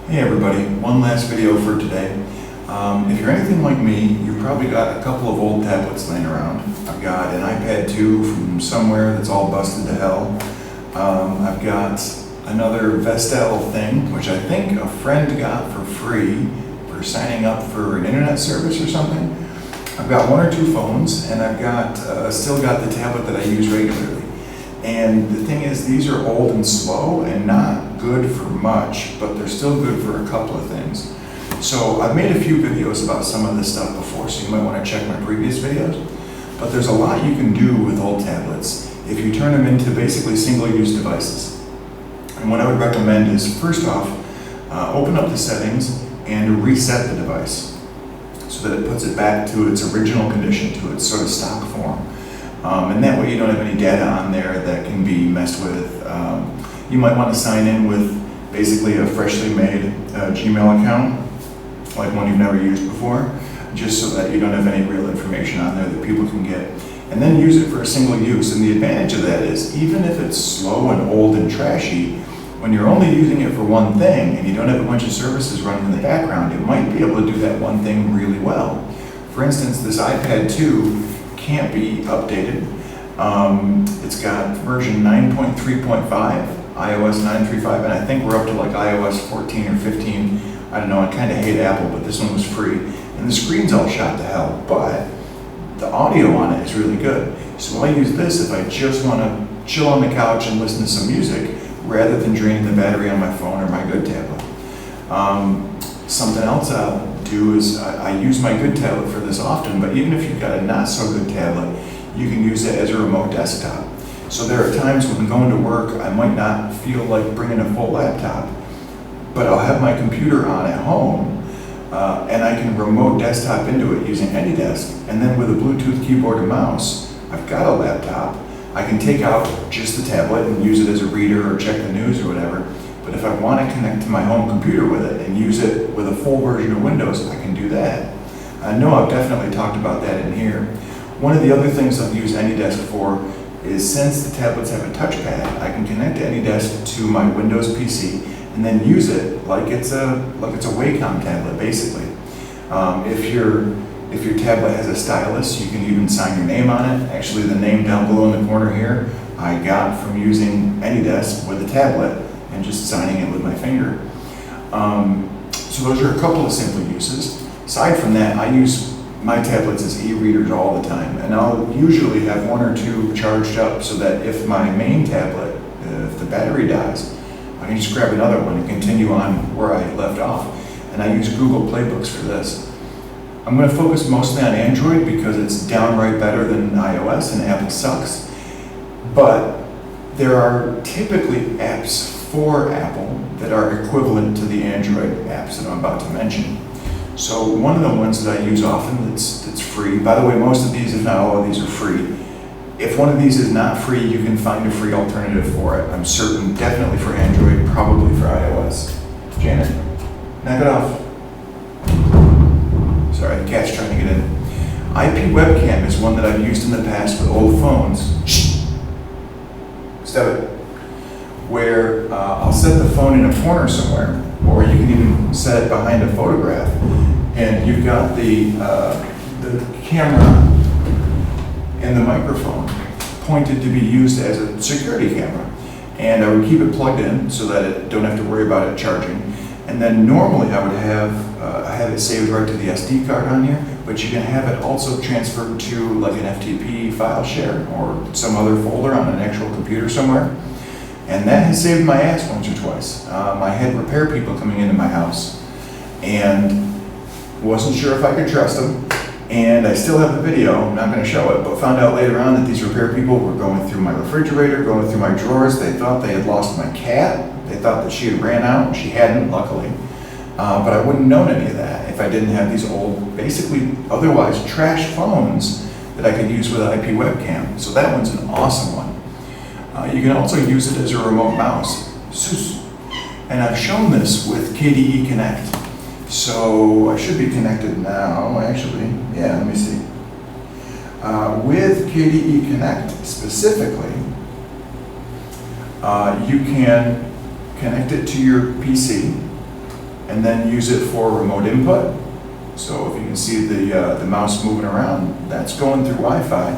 Hey everybody, one last video for today. If you're anything like me, you've probably got a couple of old tablets laying around. I've got an iPad 2 from somewhere that's all busted to hell. I've got another Vestel thing, which I think a friend got for free for signing up for an internet service or something. I've got one or two phones, and I've got still got the tablet that I use regularly. And the thing is, these are old and slow and not good for much, but they're still good for a couple of things. So I've made a few videos about some of this stuff before, so you might want to check my previous videos. But there's a lot you can do with old tablets if you turn them into basically single-use devices. And what I would recommend is, first off, open up the settings and reset the device so that it puts it back to its original condition, to its sort of stock form. And that way you don't have any data on there that can be messed with. You might want to sign in with basically a freshly made Gmail account, like one you've never used before, just so that you don't have any real information on there that people can get. And then use it for a single use. And the advantage of that is, even if it's slow and old and trashy, when you're only using it for one thing and you don't have a bunch of services running in the background, you might be able to do that one thing really well. For instance, this iPad 2 can't be updated. It's got version 9.3.5, iOS 9.3.5, and I think we're up to like iOS 14 or 15. I don't know, I kind of hate Apple, but this one was free. And the screen's all shot to hell, but the audio on it is really good. So I use this if I just want to chill on the couch and listen to some music, rather than draining the battery on my phone or my good tablet. Something else I'll do is I use my good tablet for this often, but even if you've got a not so good tablet, you can use it as a remote desktop. So there are times when going to work, I might not feel like bringing a full laptop, but I'll have my computer on at home, and I can remote desktop into it using AnyDesk, and then with a Bluetooth keyboard and mouse, I've got a laptop. I can take out just the tablet and use it as a reader or check the news or whatever. But if I want to connect to my home computer with it and use it with a full version of Windows, I can do that. I know I've definitely talked about that in here. One of the other things I've used AnyDesk for is, since the tablets have a touchpad, I can connect AnyDesk to my Windows PC and then use it like it's a Wacom tablet, basically. If your tablet has a stylus, you can even sign your name on it. Actually, the name down below in the corner here, I got from using AnyDesk with a tablet and just signing it with my finger. So those are a couple of simple uses. Aside from that, I use my tablets as e-readers all the time, and I'll usually have one or two charged up so that if my main tablet, if the battery dies, I can just grab another one and continue on where I left off. And I use Google Playbooks for this. I'm going to focus mostly on Android because it's downright better than iOS, and Apple sucks. But there are typically apps for Apple that are equivalent to the Android apps that I'm about to mention. So one of the ones that I use often that's free, by the way, most of these, if not all of these, are free. If one of these is not free, you can find a free alternative for it. I'm certain, definitely for Android, probably for iOS. Janet, knock it off. Sorry, the cat's trying to get in. IP webcam is one that I've used in the past with old phones. Shh! Stop it. Where I'll set the phone in a corner somewhere, or you can even set it behind a photograph, and you've got the camera and the microphone pointed to be used as a security camera. And I would keep it plugged in so that I don't have to worry about it charging. And then normally I would have it saved right to the SD card on here, but you can have it also transferred to like an FTP file share or some other folder on an actual computer somewhere. And that has saved my ass once or twice. I had repair people coming into my house and wasn't sure if I could trust them. And I still have the video, I'm not going to show it, but found out later on that these repair people were going through my refrigerator, going through my drawers. They thought they had lost my cat. They thought that she had ran out. She hadn't, luckily. But I wouldn't have known any of that if I didn't have these old, basically otherwise trash phones that I could use with an IP webcam. So that one's an awesome one. You can also use it as a remote mouse. And I've shown this with KDE Connect. So I should be connected now, actually. Yeah, let me see. With KDE Connect specifically, you can connect it to your PC and then use it for remote input. So if you can see the mouse moving around, that's going through Wi-Fi.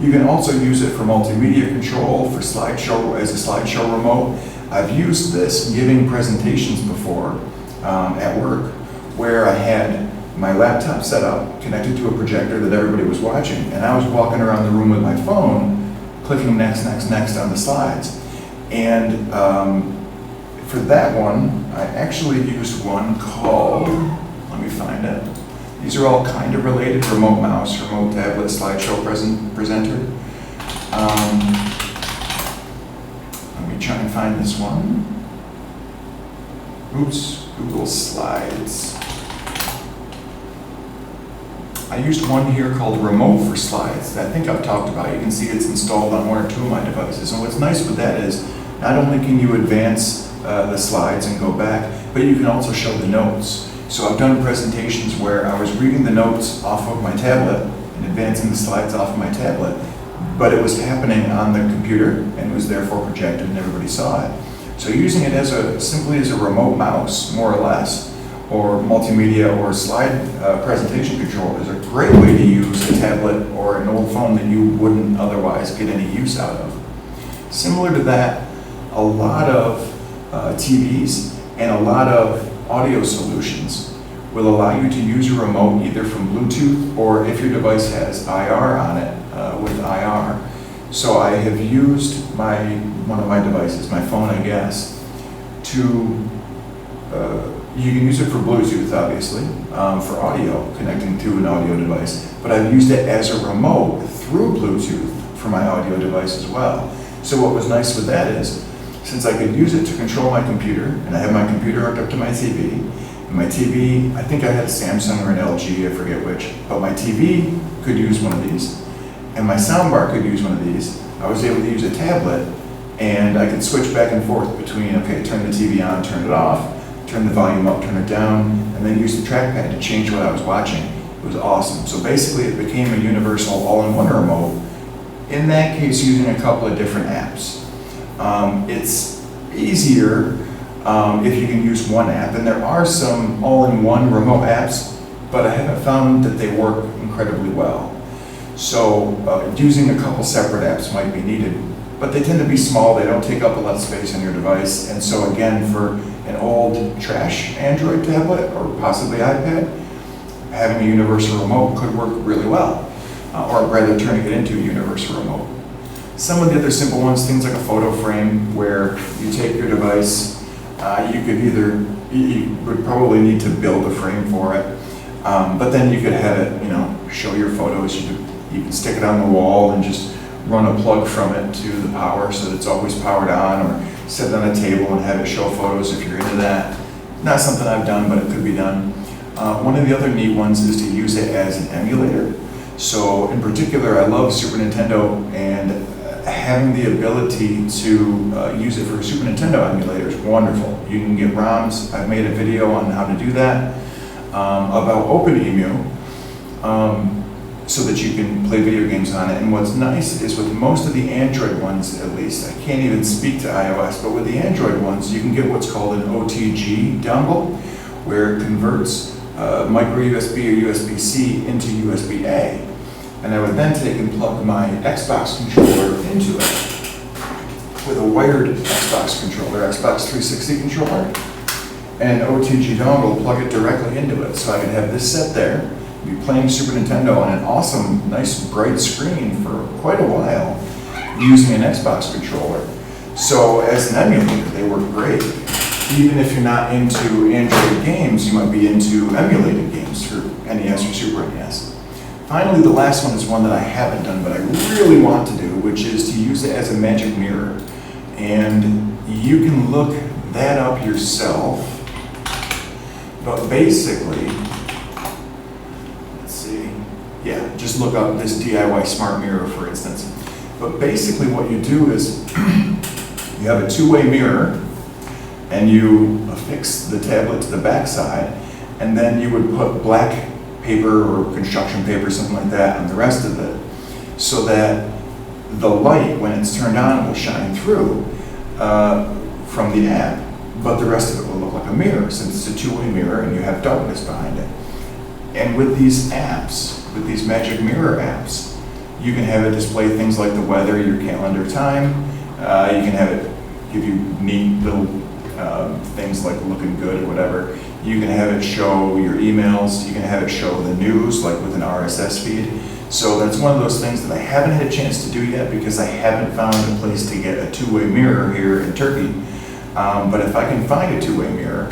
You can also use it for multimedia control, for slideshow, as a slideshow remote. I've used this giving presentations before at work, where I had my laptop set up, connected to a projector that everybody was watching, and I was walking around the room with my phone, clicking next, next, next on the slides. And for that one, I actually used one called, let me find it. These are all kind of related: remote mouse, remote tablet, slideshow presenter. Let me try and find this one. Oops, Google Slides. I used one here called Remote for Slides that I think I've talked about. You can see it's installed on one or two of my devices. And what's nice with that is not only can you advance the slides and go back, but you can also show the notes. So I've done presentations where I was reading the notes off of my tablet and advancing the slides off of my tablet, but it was happening on the computer and it was therefore projected and everybody saw it. So using it as simply as a remote mouse, more or less, or multimedia or slide presentation control is a great way to use a tablet or an old phone that you wouldn't otherwise get any use out of. Similar to that, a lot of TVs and a lot of audio solutions will allow you to use a remote either from Bluetooth or if your device has IR on it, with IR. So I have used one of my devices, my phone I guess, to you can use it for Bluetooth, obviously, for audio, connecting to an audio device. But I've used it as a remote through Bluetooth for my audio device as well. So what was nice with that is, since I could use it to control my computer, and I have my computer hooked up to my TV, and my TV, I think I had a Samsung or an LG, I forget which, but my TV could use one of these, and my soundbar could use one of these. I was able to use a tablet, and I could switch back and forth between, okay, turn the TV on, turn it off, turn the volume up, turn it down, and then use the trackpad to change what I was watching. It was awesome. So basically it became a universal all-in-one remote, in that case using a couple of different apps. It's easier if you can use one app, and there are some all-in-one remote apps, but I haven't found that they work incredibly well. So using a couple separate apps might be needed, but they tend to be small, they don't take up a lot of space on your device, and so again, for an old trash Android tablet or possibly iPad, having a universal remote could work really well, or rather turning it into a universal remote. Some of the other simple ones, things like a photo frame, where you take your device, you would probably need to build a frame for it, but then you could have it, show your photos. You can stick it on the wall and just run a plug from it to the power so that it's always powered on, or set it on a table and have it show photos if you're into that. Not something I've done, but it could be done. One of the other neat ones is to use it as an emulator. So in particular, I love Super Nintendo, and having the ability to use it for a Super Nintendo emulator is wonderful. You can get ROMs. I've made a video on how to do that, about OpenEMU, so that you can play video games on it. And what's nice is with most of the Android ones, at least, I can't even speak to iOS, but with the Android ones, you can get what's called an OTG dongle, where it converts micro USB or USB-C into USB-A. And I would then take and plug my Xbox controller into it with a wired Xbox controller, Xbox 360 controller, and an OTG dongle, plug it directly into it. So I could have this set there, be playing Super Nintendo on an awesome, nice, bright screen for quite a while using an Xbox controller. So as an emulator, they work great. Even if you're not into Android games, you might be into emulated games for NES or Super NES. Finally, the last one is one that I haven't done, but I really want to do, which is to use it as a magic mirror. And you can look that up yourself, but basically, let's see, yeah, just look up this DIY smart mirror, for instance. But basically what you do is you have a two-way mirror, and you affix the tablet to the back side, and then you would put black paper or construction paper, something like that, on the rest of it, so that the light, when it's turned on, will shine through from the app. but the rest of it will look like a mirror, since it's a two-way mirror and you have darkness behind it. And with these apps, with these magic mirror apps, you can have it display things like the weather, your calendar time. You can have it give you neat little things like looking good or whatever. You can have it show your emails. You can have it show the news, like with an RSS feed. So that's one of those things that I haven't had a chance to do yet because I haven't found a place to get a two-way mirror here in Turkey. But if I can find a two-way mirror,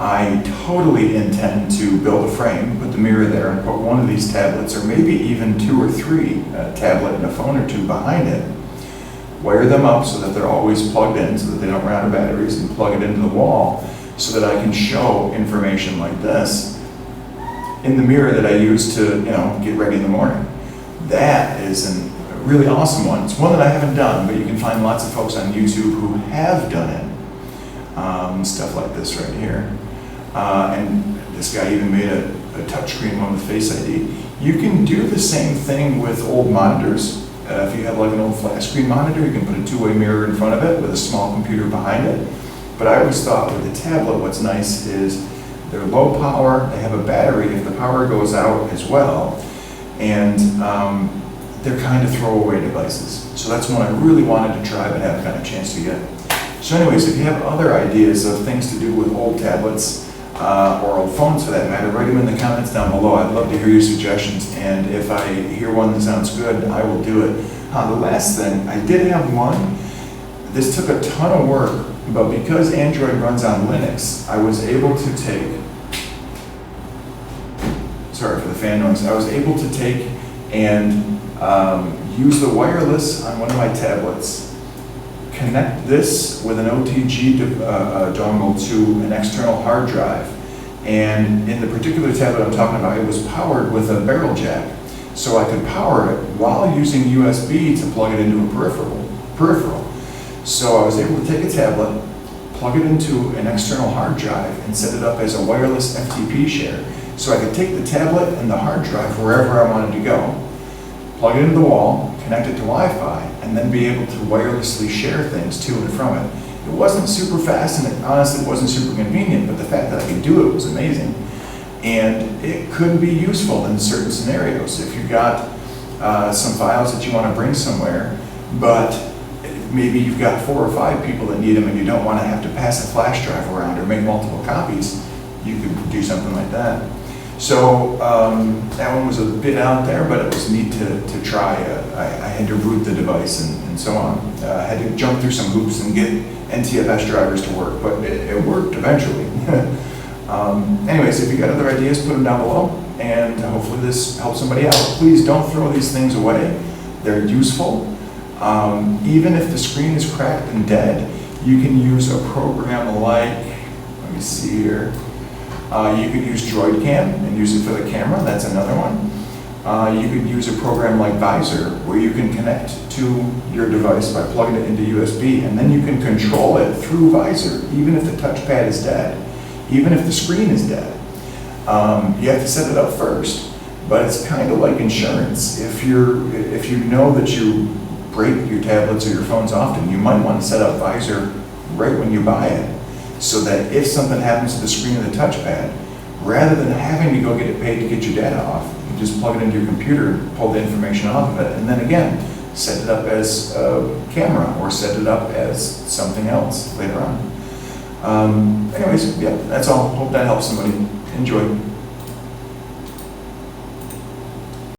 I totally intend to build a frame, put the mirror there, and put one of these tablets, or maybe even two or three, a tablet and a phone or two behind it. Wire them up so that they're always plugged in, so that they don't run out of batteries, and plug it into the wall so that I can show information like this in the mirror that I use to, get ready in the morning. That is a really awesome one. It's one that I haven't done, but you can find lots of folks on YouTube who have done it. Stuff like this right here. And this guy even made a touchscreen one with Face ID. You can do the same thing with old monitors. If you have like an old flat screen monitor, you can put a two-way mirror in front of it with a small computer behind it. But I always thought with the tablet, what's nice is they're low power, they have a battery if the power goes out as well, and they're kind of throwaway devices. So that's one I really wanted to try but haven't got a chance to get. So anyways, if you have other ideas of things to do with old tablets or old phones for that matter, write them in the comments down below. I'd love to hear your suggestions, and if I hear one that sounds good, I will do it. The last thing, I did have one. This took a ton of work, but because Android runs on Linux, I was able to take, sorry for the fan noise, I was able to take and use the wireless on one of my tablets, connect this with an OTG dongle to an external hard drive. And in the particular tablet I'm talking about, it was powered with a barrel jack. So I could power it while using USB to plug it into a peripheral. So I was able to take a tablet, plug it into an external hard drive, and set it up as a wireless FTP share. So I could take the tablet and the hard drive wherever I wanted to go, plug it into the wall, connect it to Wi-Fi, and then be able to wirelessly share things to and from it. It wasn't super fast, and it honestly wasn't super convenient, but the fact that I could do it was amazing. And it could be useful in certain scenarios. If you've got some files that you want to bring somewhere, but maybe you've got 4 or 5 people that need them and you don't want to have to pass a flash drive around or make multiple copies, you could do something like that. So that one was a bit out there, but it was neat to try. I had to root the device and so on. I had to jump through some hoops and get NTFS drivers to work, but it worked eventually. Anyways, if you got other ideas, put them down below, and hopefully this helps somebody out. Please don't throw these things away. They're useful. Even if the screen is cracked and dead, you can use a program like, let me see here, you could use DroidCam and use it for the camera. That's another one. You could use a program like Visor, where you can connect to your device by plugging it into USB, and then you can control it through Visor, even if the touchpad is dead, even if the screen is dead. You have to set it up first, but it's kind of like insurance. If you know that you break your tablets or your phones often, you might want to set up Visor right when you buy it, so that if something happens to the screen of the touchpad, rather than having to go get it paid to get your data off, you just plug it into your computer and pull the information off of it, and then again, set it up as a camera or set it up as something else later on. Anyways, yeah, that's all. Hope that helps somebody. Enjoy.